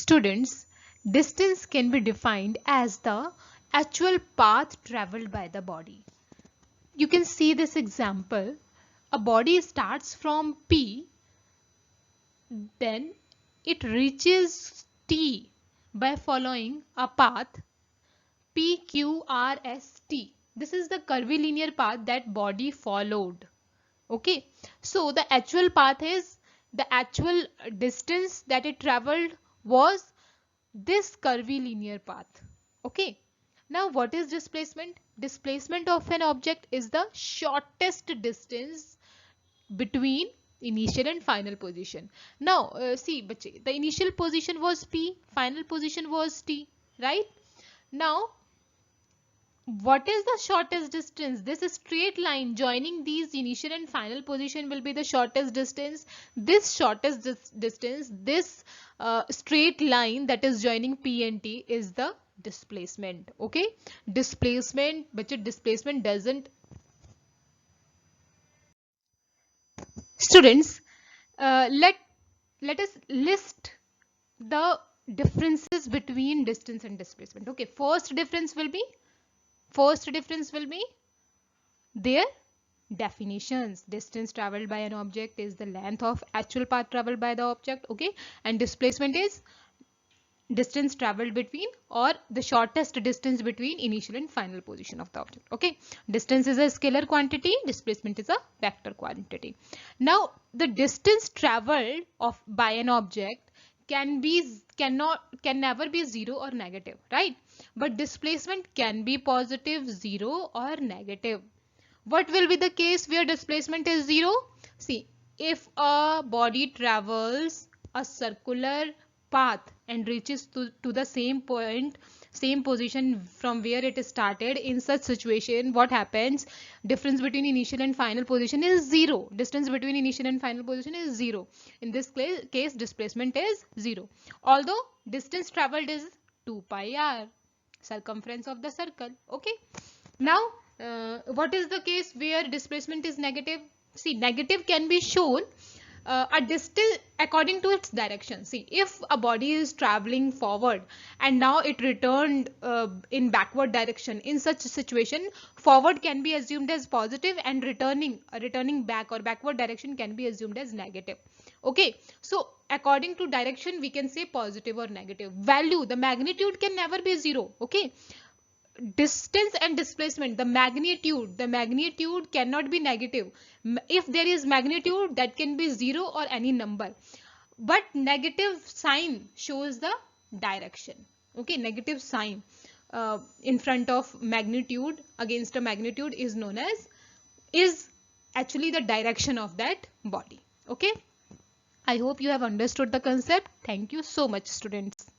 Students, distance can be defined as the actual path traveled by the body. You can see this example. A body starts from P, then it reaches T by following a path PQRST. This is the curvilinear path that body followed. Okay, so the actual path is the actual distance that it traveled was this curvilinear path. Okay, now what is displacement? Displacement of an object is the shortest distance between initial and final position. Now see bache, the initial position was P, final position was T, right? Now what is the shortest distance? This straight line joining these initial and final position will be the shortest distance. This shortest distance, this straight line that is joining P and T is the displacement. Okay, displacement, but displacement doesn't. Students, let us list the differences between distance and displacement. Okay, first difference will be their definitions. Distance traveled by an object is the length of actual path traveled by the object. Okay, and displacement is distance traveled between or the shortest distance between initial and final position of the object. Okay, distance is a scalar quantity, displacement is a vector quantity. Now the distance traveled by an object can never be 0 or negative, right? But displacement can be positive, 0 or negative. What will be the case where displacement is 0? See, if a body travels a circular path and reaches to the same point, same position from where it started, in such situation what happens? Difference between initial and final position is 0. Distance between initial and final position is 0. In this case displacement is 0, although distance traveled is 2 pi r, circumference of the circle. Okay, now what is the case where displacement is negative? See, negative can be shown a distance according to its direction. See, if a body is traveling forward and now it returned in backward direction, in such a situation forward can be assumed as positive and returning back or backward direction can be assumed as negative. Okay, so according to direction we can say positive or negative. Value, the magnitude can never be 0. Okay, distance and displacement, the magnitude cannot be negative. If there is magnitude, that can be 0 or any number, but negative sign shows the direction. Okay, negative sign in front of magnitude, against a magnitude, is actually the direction of that body. Okay, I hope you have understood the concept. Thank you so much, students.